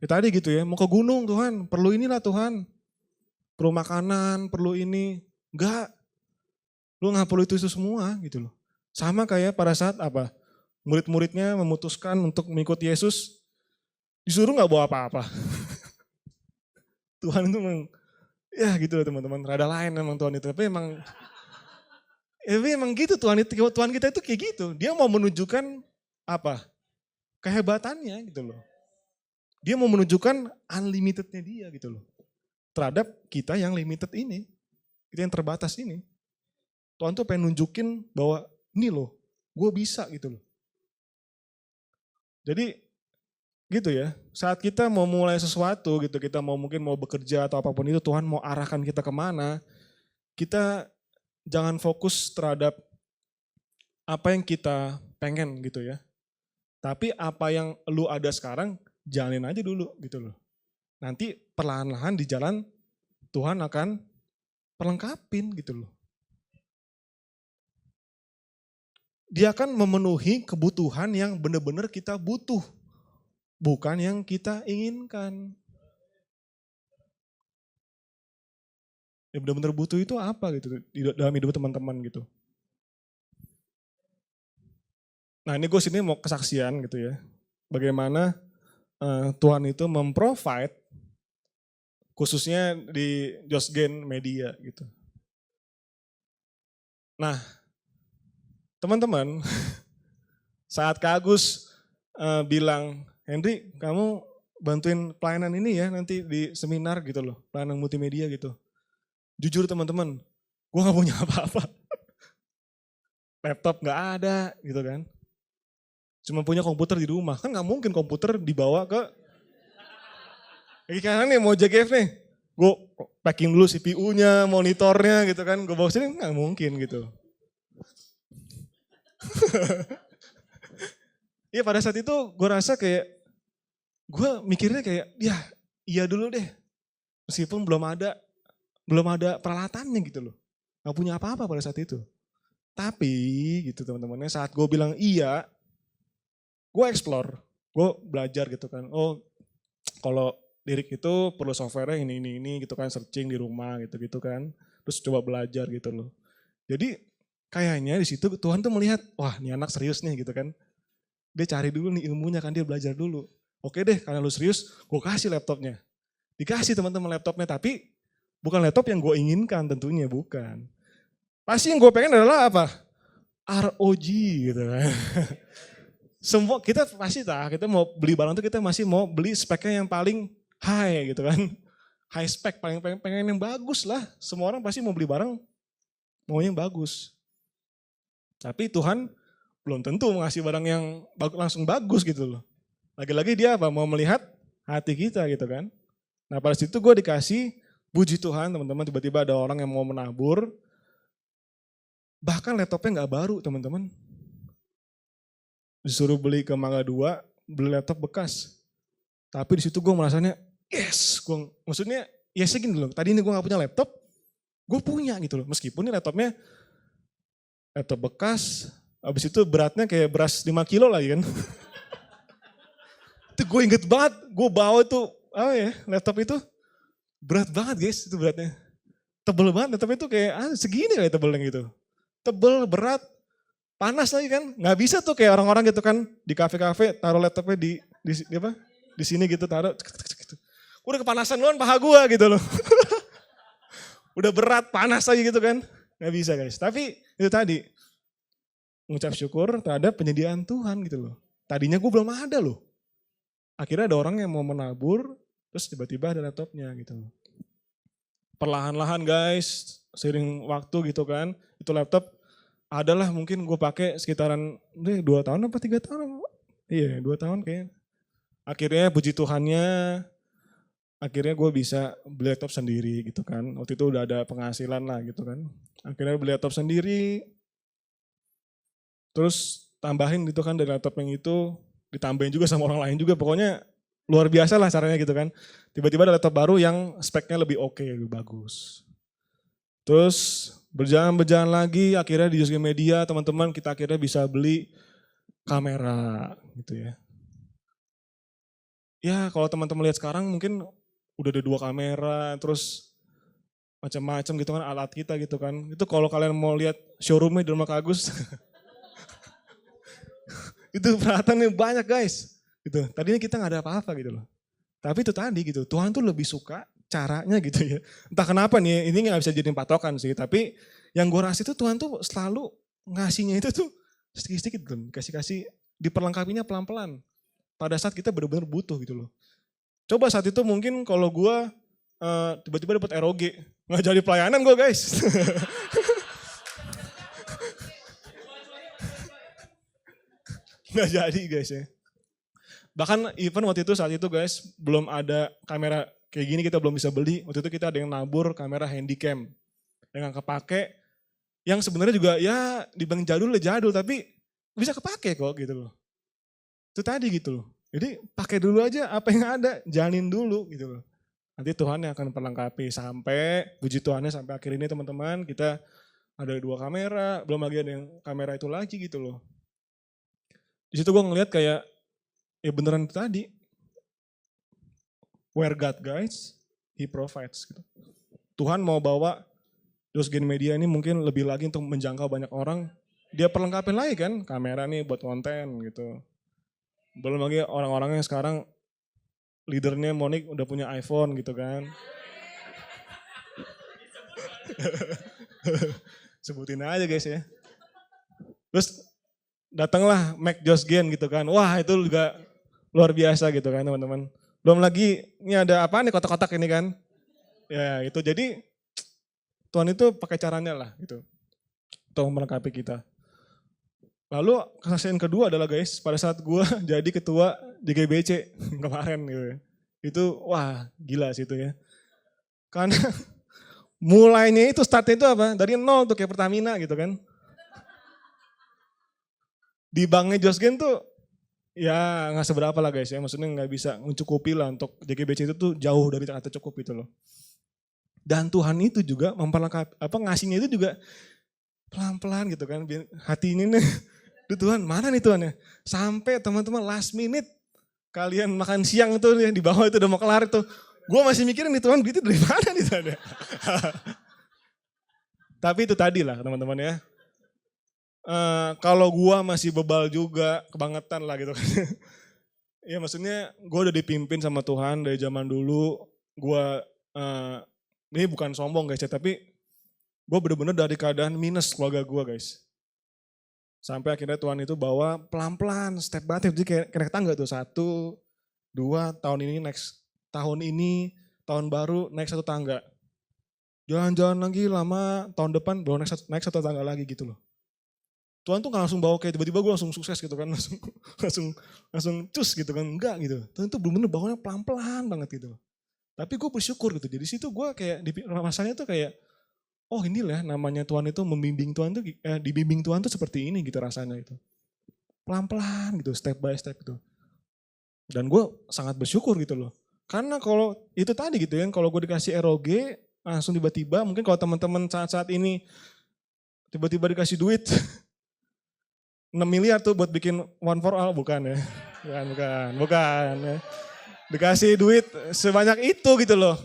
ya tadi gitu ya, mau ke gunung Tuhan, perlu inilah Tuhan. Perlu makanan, perlu ini. Enggak, lu gak perlu itu semua gitu loh. Sama kayak pada saat apa? Murid-muridnya memutuskan untuk mengikuti Yesus, disuruh nggak bawa apa-apa. Tuhan itu memang, ya gitu loh teman-teman, rada lain memang Tuhan itu. Tapi emang gitu Tuhan kita itu kayak gitu. Dia mau menunjukkan apa? Kehebatannya gitu loh. Dia mau menunjukkan unlimitednya dia gitu loh. Terhadap kita yang limited ini. Kita yang terbatas ini. Tuhan tuh pengen nunjukin bahwa ini loh, gue bisa gitu loh. Jadi gitu ya, saat kita mau mulai sesuatu gitu, kita mungkin mau bekerja atau apapun itu, Tuhan mau arahkan kita kemana, kita jangan fokus terhadap apa yang kita pengen gitu ya. Tapi apa yang lu ada sekarang, jalanin aja dulu gitu loh. Nanti perlahan-lahan di jalan Tuhan akan perlengkapin gitu loh. Dia akan memenuhi kebutuhan yang benar-benar kita butuh. Bukan yang kita inginkan. Yang benar-benar butuh itu apa gitu dalam hidup teman-teman gitu. Nah ini gue sini mau kesaksian gitu ya. Bagaimana Tuhan itu memprovide khususnya di Josgen Media gitu. Nah teman-teman saat Kak Agus bilang, Henry kamu bantuin pelayanan ini ya nanti di seminar gitu loh, pelayanan multimedia gitu. Jujur teman-teman, gue gak punya apa-apa. Laptop gak ada gitu kan. Cuma punya komputer di rumah, kan gak mungkin komputer dibawa ke karena nih mau JGF nih, gue packing dulu CPU-nya, monitornya gitu kan, gue bawa sini gak mungkin gitu. Iya pada saat itu gue rasa kayak, gue mikirnya kayak, ya iya dulu deh, meskipun belum ada peralatannya gitu loh. Gak punya apa-apa pada saat itu. Tapi gitu teman-temannya saat gue bilang iya, gue explore, gue belajar gitu kan. Oh kalau lirik itu perlu software ini gitu kan, searching di rumah gitu kan. Terus coba belajar gitu loh. Jadi kayaknya di situ Tuhan tuh melihat, wah ini anak serius nih gitu kan. Dia cari dulu nih ilmunya kan, dia belajar dulu. Oke deh karena lu serius, gue kasih laptopnya. Dikasih teman-teman laptopnya, tapi bukan laptop yang gue inginkan tentunya, bukan. Pasti yang gue pengen adalah apa? ROG gitu kan. Semua kita pasti kita mau beli barang itu kita masih mau beli speknya yang paling high gitu kan. High spec, pengen yang bagus lah. Semua orang pasti mau beli barang maunya yang bagus. Tapi Tuhan belum tentu ngasih barang yang langsung bagus gitu loh. Lagi-lagi dia apa? Mau melihat hati kita gitu kan. Nah pada situ gue dikasih, puji Tuhan teman-teman, tiba-tiba ada orang yang mau menabur. Bahkan laptopnya nggak baru teman-teman. Disuruh beli ke Mangga 2, beli laptop bekas. Tapi di situ gue merasanya, yes, maksudnya yesnya gini loh. Tadi ini gue nggak punya laptop, gue punya gitu loh. Meskipun ini laptopnya laptop bekas, habis itu beratnya kayak beras 5 kilo lagi kan. Itu gue inget banget, gue bawa tuh laptop itu berat banget guys, itu beratnya. Tebel banget, laptop itu kayak segini kayak tebelnya gitu. Tebel, berat, panas lagi kan. Nggak bisa tuh kayak orang-orang gitu kan, di kafe-kafe taruh laptopnya di sini gitu taruh. Udah kepanasan duluan paha gue gitu loh. Udah berat, panas lagi gitu kan. Nggak bisa guys, tapi itu tadi, mengucap syukur terhadap penyediaan Tuhan gitu loh. Tadinya gue belum ada loh. Akhirnya ada orang yang mau menabur, terus tiba-tiba ada laptopnya gitu loh. Perlahan-lahan guys, seiring waktu gitu kan, itu laptop adalah mungkin gue pakai sekitaran 2 tahun apa 3 tahun. Iya 2 tahun kayaknya. Akhirnya puji Tuhannya, akhirnya gue bisa beli laptop sendiri gitu kan. Waktu itu udah ada penghasilan lah gitu kan. Akhirnya beli laptop sendiri, terus tambahin gitu kan dari laptop yang itu, ditambahin juga sama orang lain juga, pokoknya luar biasa lah caranya gitu kan. Tiba-tiba ada laptop baru yang speknya lebih oke, lebih bagus. Terus berjalan lagi, akhirnya di Josgen Media teman-teman kita akhirnya bisa beli kamera gitu ya. Ya kalau teman-teman lihat sekarang mungkin udah ada 2 kamera, terus macam-macam gitu kan alat kita gitu kan. Itu kalau kalian mau lihat showroomnya di rumah Kak Agus, Itu perahatannya banyak guys. Gitu. Tadinya kita nggak ada apa-apa gitu loh. Tapi itu tadi gitu, Tuhan tuh lebih suka caranya gitu ya. Entah kenapa nih, ini nggak bisa jadi patokan sih. Tapi yang gue rasa itu Tuhan tuh selalu ngasihnya itu tuh sedikit-sedikit gitu. Kasih-kasih, diperlengkapinya pelan-pelan. Pada saat kita benar-benar butuh gitu loh. Coba saat itu mungkin kalau gue tiba-tiba dapat ROG, nggak jadi pelayanan gue guys. Nggak jadi guys ya. Bahkan even waktu itu saat itu guys, belum ada kamera kayak gini kita belum bisa beli. Waktu itu kita ada yang nabur kamera handycam. Yang kepake, yang sebenarnya juga ya dibanding jadul tapi bisa kepake kok gitu loh. Itu tadi gitu loh. Jadi pakai dulu aja apa yang ada, jalanin dulu gitu loh. Nanti Tuhan yang akan perlengkapi sampai, puji Tuhannya sampai akhir ini teman-teman kita ada 2 kamera, belum lagi ada yang kamera itu lagi gitu loh. Di situ gue ngeliat kayak, ya beneran itu tadi, where God guys, He provides. Gitu. Tuhan mau bawa Josgen Media ini mungkin lebih lagi untuk menjangkau banyak orang, dia perlengkapin lagi kan, kamera nih buat konten gitu. Belum lagi orang-orang yang sekarang leadernya Monik udah punya iPhone gitu kan. Sebutin aja guys ya. Terus datanglah Mac Josgen gitu kan. Wah itu juga luar biasa gitu kan teman-teman. Belum lagi ini ada apa nih kotak-kotak ini kan. Ya itu jadi Tuhan itu pakai caranya lah gitu. Untuk melengkapi kita. Lalu kesaksian kedua adalah guys, pada saat gue jadi ketua JGBC kemarin gitu ya. Itu wah gila sih itu ya. Karena mulainya itu startnya itu apa? Dari nol tuh kayak Pertamina gitu kan. Di banknya Josgen tuh ya nggak seberapa lah guys ya. Maksudnya nggak bisa mencukupi lah untuk JGBC itu tuh jauh dari kata cukup gitu loh. Dan Tuhan itu juga memperlengkapi, ngasihnya itu juga pelan-pelan gitu kan. Hati ini nih. Tuhan mana nih Tuhan ya? Sampai teman-teman last minute kalian makan siang itu di bawah itu udah mau kelar itu. Gue masih mikirin nih Tuhan duitnya dari mana nih Tuhan ya? Tapi itu tadi lah teman-teman ya. Kalau gue masih bebal juga, kebangetan lah gitu kan. Ya maksudnya gue udah dipimpin sama Tuhan dari zaman dulu. Gue, ini bukan sombong guys ya, tapi gue bener-bener dari keadaan minus keluarga gue guys. Sampai akhirnya Tuhan itu bawa pelan-pelan, step by step. Jadi kayak tangga tuh, 1, 2, tahun ini next. Tahun ini, tahun baru naik 1 tangga. Jalan-jalan lagi lama, tahun depan baru naik 1 tangga lagi gitu loh. Tuhan tuh gak langsung bawa kayak tiba-tiba gue langsung sukses gitu kan. Langsung cus gitu kan, enggak gitu. Tuhan tuh bener-bener bawanya pelan-pelan banget gitu. Tapi gue bersyukur gitu. Jadi situ gue kayak, rasanya tuh kayak, oh inilah namanya Tuhan itu membimbing Tuhan tuh, dibimbing Tuhan tuh seperti ini gitu rasanya itu. Pelan-pelan gitu, step by step gitu. Dan gue sangat bersyukur gitu loh. Karena kalau itu tadi gitu ya, kalau gue dikasih ROG, langsung tiba-tiba, mungkin kalau teman-teman saat-saat ini tiba-tiba dikasih duit 6 miliar tuh buat bikin one for all, bukan ya. Bukan ya. Dikasih duit sebanyak itu gitu loh.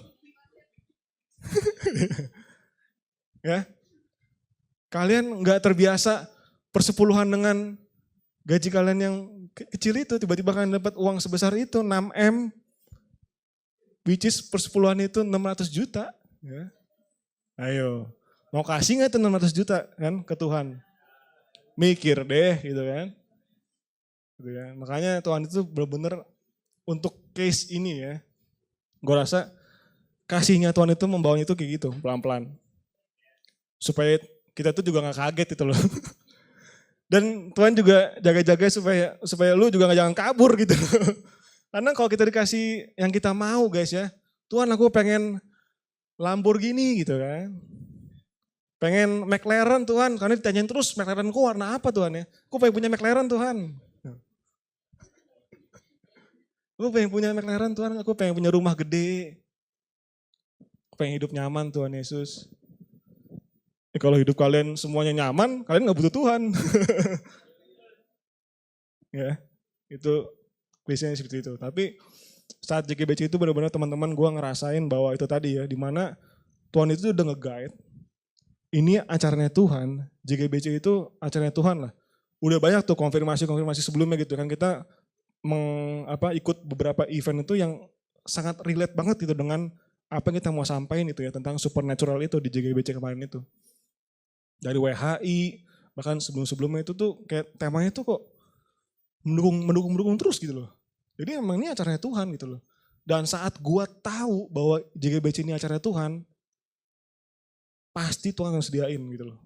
Ya, kalian nggak terbiasa persepuluhan dengan gaji kalian yang kecil itu, tiba-tiba kalian dapat uang sebesar itu 6M, which is persepuluhan itu 600 juta. Ya. Ayo, mau kasih nggak itu 600 juta kan ke Tuhan? Mikir deh gitu kan. Gitu ya. Makanya Tuhan itu benar-benar untuk case ini ya, gue rasa kasihnya Tuhan itu membawanya itu kayak gitu, pelan-pelan. Supaya kita tuh juga gak kaget gitu loh. Dan Tuhan juga jaga-jaga supaya lu juga gak jangan kabur gitu. Karena kalau kita dikasih yang kita mau guys ya, Tuhan aku pengen Lamborghini gitu kan. Pengen McLaren Tuhan, karena ditanyain terus McLarenku warna apa Tuhan ya. Aku pengen punya McLaren Tuhan. Aku pengen punya McLaren Tuhan, aku pengen punya rumah gede. Aku pengen hidup nyaman Tuhan Yesus. Kalau hidup kalian semuanya nyaman, kalian gak butuh Tuhan. Ya, itu klise seperti itu. Tapi saat JGBC itu benar-benar teman-teman gue ngerasain bahwa itu tadi ya, dimana Tuhan itu udah nge-guide. Ini acaranya Tuhan, JGBC itu acaranya Tuhan lah. Udah banyak tuh konfirmasi-konfirmasi sebelumnya gitu kan, kita ikut beberapa event itu yang sangat relate banget gitu dengan apa yang kita mau sampaikan itu ya, tentang supernatural itu di JGBC kemarin itu. Dari WHI, bahkan sebelum-sebelumnya itu tuh kayak temanya tuh kok mendukung terus gitu loh. Jadi emang ini acaranya Tuhan gitu loh. Dan saat gua tahu bahwa JGBC ini acaranya Tuhan, pasti Tuhan akan sediain gitu loh.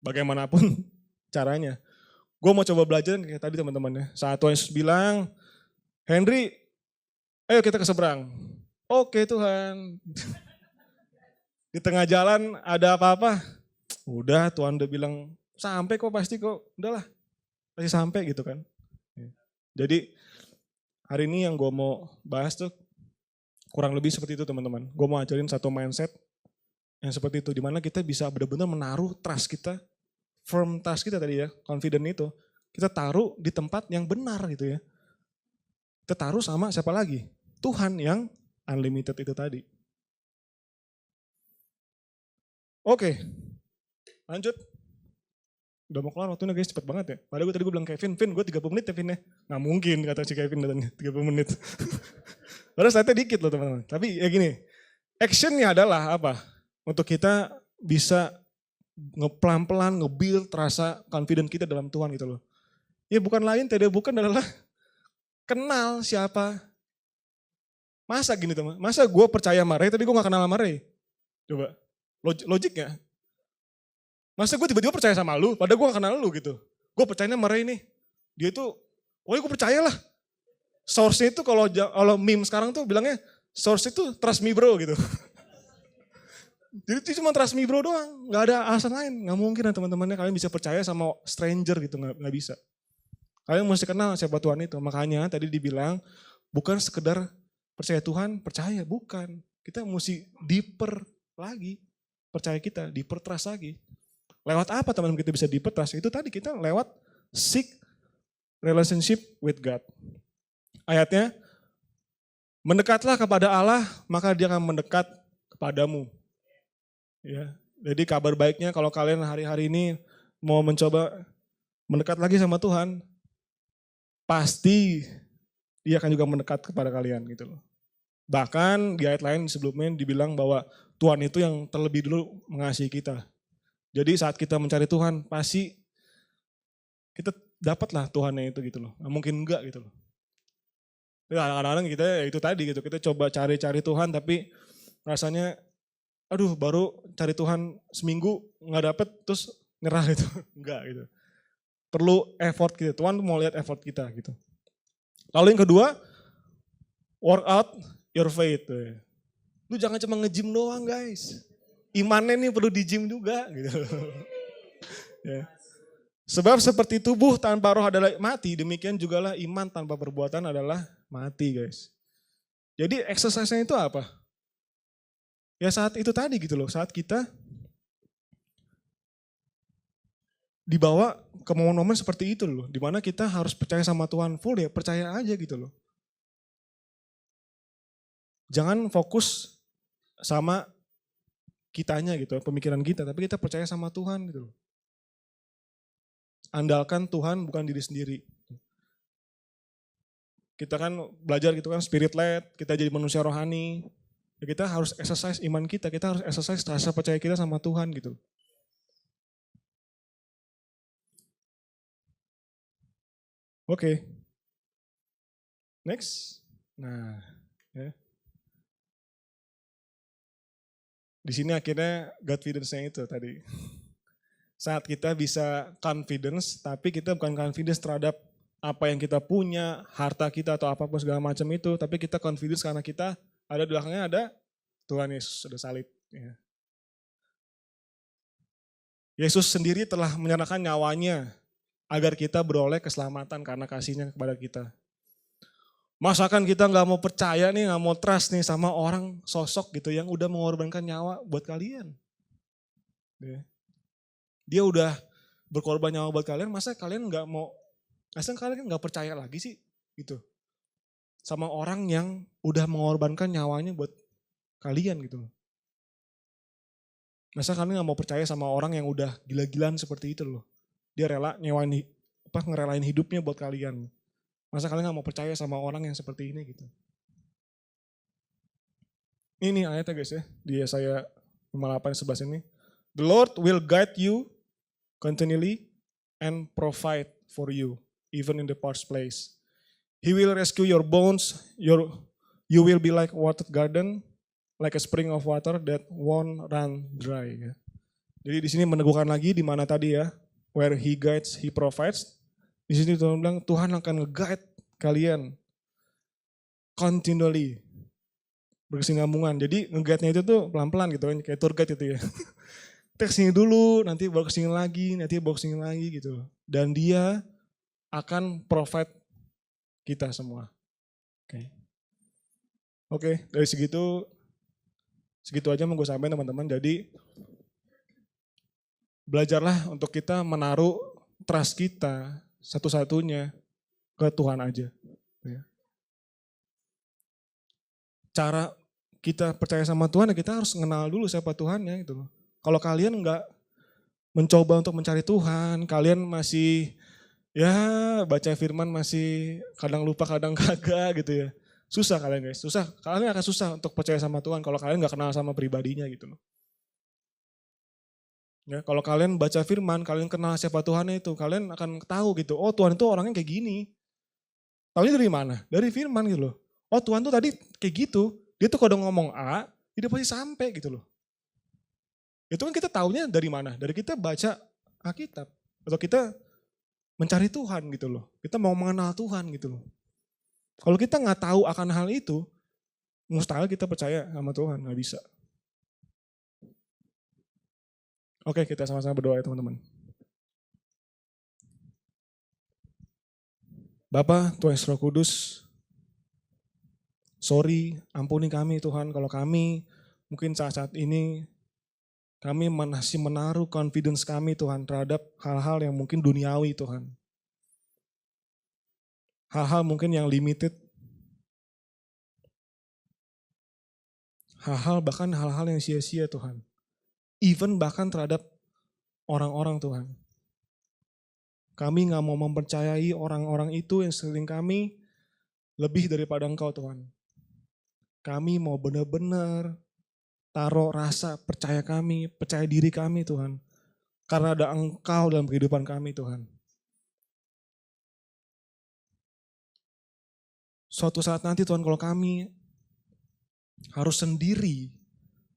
Bagaimanapun caranya. Gue mau coba belajar kayak tadi teman-teman ya. Saat Tuhan Yesus bilang, Henry, ayo kita ke seberang. Oke Tuhan. Di tengah jalan ada apa-apa. Udah Tuhan udah bilang, sampai kok pasti kok. Udahlah, pasti sampai gitu kan. Jadi hari ini yang gue mau bahas tuh kurang lebih seperti itu teman-teman. Gue mau ajarin satu mindset yang seperti itu. Dimana kita bisa benar-benar menaruh trust kita, firm trust kita tadi ya, confident itu. Kita taruh di tempat yang benar gitu ya. Kita taruh sama siapa lagi? Tuhan yang unlimited itu tadi. Oke, lanjut. Udah mau kelar waktunya guys, cepet banget ya. Padahal gue bilang Kevin, gue 30 menit ya Vin ya. Nggak mungkin kata si Kevin datangnya 30 menit. Padahal saya dikit loh teman-teman. Tapi ya gini, actionnya adalah apa? Untuk kita bisa pelan-pelan nge-build rasa confident kita dalam Tuhan gitu loh. Ya bukan lain, bukan adalah kenal siapa. Masa gini teman, masa gue percaya sama Ray, tapi gue gak kenal sama Ray? Coba, logik gak? Masa gue tiba-tiba percaya sama lu, padahal gue gak kenal lu gitu. Gue percaya sama Ray nih, dia itu, pokoknya gue percaya lah. Source-nya itu kalau meme sekarang tuh bilangnya, source itu trust me bro gitu. Jadi itu cuma trust me bro doang, gak ada alasan lain. Gak mungkin ya teman-temannya kalian bisa percaya sama stranger gitu, gak bisa. Kalian mesti kenal siapa Tuhan itu. Makanya tadi dibilang bukan sekedar percaya Tuhan, percaya. Bukan. Kita mesti deeper lagi. Percaya kita, deeper trust lagi. Lewat apa teman-teman kita bisa deeper trust? Itu tadi kita lewat seek relationship with God. Ayatnya, mendekatlah kepada Allah, maka dia akan mendekat kepadamu. Ya, jadi kabar baiknya kalau kalian hari-hari ini mau mencoba mendekat lagi sama Tuhan, pasti dia akan juga mendekat kepada kalian gitu loh. Bahkan di ayat lain sebelumnya dibilang bahwa Tuhan itu yang terlebih dulu mengasihi kita. Jadi saat kita mencari Tuhan pasti kita dapatlah Tuhannya itu gitu loh. Nah, mungkin enggak gitu loh. Kadang-kadang kita ya itu tadi gitu, kita coba cari-cari Tuhan tapi rasanya aduh baru cari Tuhan seminggu nggak dapet terus nyerah gitu. Enggak gitu. Perlu effort gitu. Tuhan mau lihat effort kita gitu. Lalu yang kedua, work out your faith. Lu jangan cuma nge-gym doang guys. Imannya nih perlu di-gym juga gitu. Ya. Sebab seperti tubuh tanpa roh adalah mati, demikian jugalah iman tanpa perbuatan adalah mati guys. Jadi exercise-nya itu apa? Ya saat itu tadi gitu loh, saat kita dibawa ke momen-momen seperti itu loh, dimana kita harus percaya sama Tuhan full ya, percaya aja gitu loh. Jangan fokus sama kitanya gitu, pemikiran kita, tapi kita percaya sama Tuhan gitu loh. Andalkan Tuhan bukan diri sendiri. Kita kan belajar gitu kan spirit led, kita jadi manusia rohani. Ya kita harus exercise iman kita harus exercise rasa percaya kita sama Tuhan gitu. Oke. Next. Nah, ya. Di sini akhirnya confidence-nya itu tadi. Saat kita bisa confidence, tapi kita bukan confidence terhadap apa yang kita punya, harta kita atau apapun segala macam itu, tapi kita confidence karena kita ada di belakangnya ada Tuhan Yesus, ada salib. Ya. Yesus sendiri telah menyerahkan nyawanya agar kita beroleh keselamatan karena kasihnya kepada kita. Masakan kita nggak mau percaya nih, nggak mau trust nih sama orang sosok gitu yang udah mengorbankan nyawa buat kalian. Dia udah berkorban nyawa buat kalian, masa kalian nggak percaya lagi sih gitu. Sama orang yang udah mengorbankan nyawanya buat kalian gitu. Masa kalian nggak mau percaya sama orang yang udah gila-gilaan seperti itu loh. Dia rela nyewain ngerelain hidupnya buat kalian. Masa kalian gak mau percaya sama orang yang seperti ini gitu. Ini ayatnya guys ya, di Yesaya 58:11 ini. The Lord will guide you continually and provide for you, even in the parched place. He will rescue your bones, you will be like watered garden, like a spring of water that won't run dry. Ya. Jadi di sini meneguhkan lagi di mana tadi ya, where he guides, he provides. Di sini Tuhan bilang Tuhan akan nge-guide kalian continually, berkesinambungan. Jadi nge-guide-nya itu tuh pelan-pelan gitu kan, kayak tour guide itu ya. Kita kesini dulu, nanti baru kesini lagi, nanti baru kesini lagi gitu. Dan dia akan provide kita semua. Oke, dari segitu aja mau gue sampaikan teman-teman. Jadi belajarlah untuk kita menaruh trust kita satu-satunya ke Tuhan aja. Cara kita percaya sama Tuhan, kita harus mengenal dulu siapa Tuhannya gitu loh. Kalau kalian nggak mencoba untuk mencari Tuhan, kalian masih ya baca firman masih kadang lupa kadang kagak gitu ya. Susah kalian guys, kalian akan susah untuk percaya sama Tuhan kalau kalian nggak kenal sama pribadinya gitu loh. Ya, kalau kalian baca firman, kalian kenal siapa Tuhan itu, kalian akan tahu gitu, oh Tuhan itu orangnya kayak gini. Tahunya dari mana? Dari firman gitu loh. Oh Tuhan tuh tadi kayak gitu, dia tuh kalau ngomong A, dia pasti sampai gitu loh. Itu kan kita tahunya dari mana? Dari kita baca Alkitab. Atau kita mencari Tuhan gitu loh. Kita mau mengenal Tuhan gitu loh. Kalau kita nggak tahu akan hal itu, mustahil kita percaya sama Tuhan, nggak bisa. Oke, kita sama-sama berdoa ya teman-teman. Bapa, Tuhan Yesus Roh Kudus, sorry, ampuni kami Tuhan kalau kami mungkin saat-saat ini kami masih menaruh confidence kami Tuhan terhadap hal-hal yang mungkin duniawi Tuhan. Hal-hal mungkin yang limited. Bahkan hal-hal yang sia-sia Tuhan. Even bahkan terhadap orang-orang Tuhan. Kami gak mau mempercayai orang-orang itu yang sekeliling kami lebih daripada Engkau Tuhan. Kami mau benar-benar taruh rasa percaya kami, percaya diri kami Tuhan. Karena ada Engkau dalam kehidupan kami Tuhan. Suatu saat nanti Tuhan kalau kami harus sendiri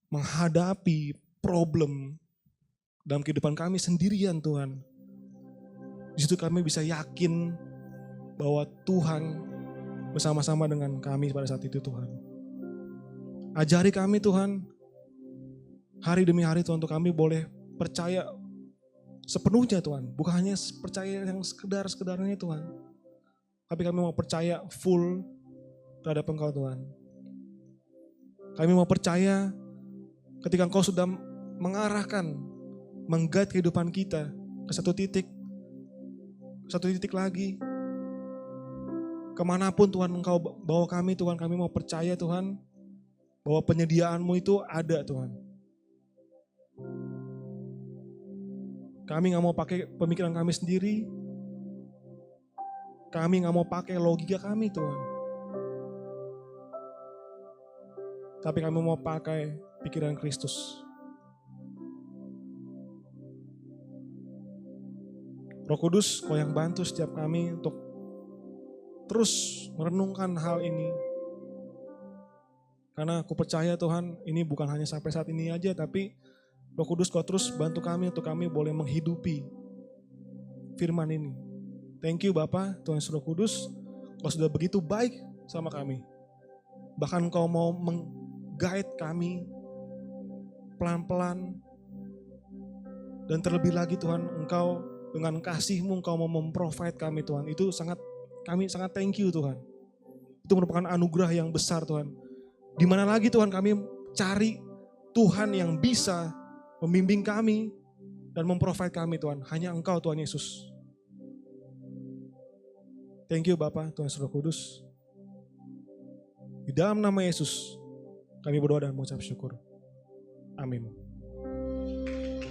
menghadapi problem dalam kehidupan kami sendirian Tuhan. Di situ kami bisa yakin bahwa Tuhan bersama-sama dengan kami pada saat itu Tuhan. Ajari kami Tuhan, hari demi hari Tuhan untuk kami boleh percaya sepenuhnya Tuhan. Bukan hanya percaya yang sekedar-sekedarnya Tuhan. Tapi kami mau percaya full terhadap Engkau Tuhan. Kami mau percaya ketika Engkau sudah mengarahkan, meng-guide kehidupan kita ke satu titik lagi. Kemanapun Tuhan Engkau bawa kami Tuhan, kami mau percaya Tuhan bahwa penyediaan-Mu itu ada Tuhan. Kami gak mau pakai pemikiran kami sendiri, kami gak mau pakai logika kami Tuhan. Tapi kami mau pakai pikiran Kristus. Roh Kudus, Kau yang bantu setiap kami untuk terus merenungkan hal ini. Karena aku percaya Tuhan, ini bukan hanya sampai saat ini aja, tapi Roh Kudus Kau terus bantu kami untuk kami boleh menghidupi firman ini. Thank you Bapa, Tuhan Yesus Roh Kudus, Kau sudah begitu baik sama kami. Bahkan Kau mau guide kami pelan-pelan. Dan terlebih lagi Tuhan, Engkau dengan kasih-Mu Engkau mau memprovide kami Tuhan. Itu kami sangat thank you Tuhan. Itu merupakan anugerah yang besar Tuhan. Di mana lagi Tuhan kami cari Tuhan yang bisa membimbing kami dan memprovide kami Tuhan. Hanya Engkau Tuhan Yesus. Thank you Bapa, Tuhan Yesus Roh Kudus. Di dalam nama Yesus kami berdoa dan mengucap syukur. Amin.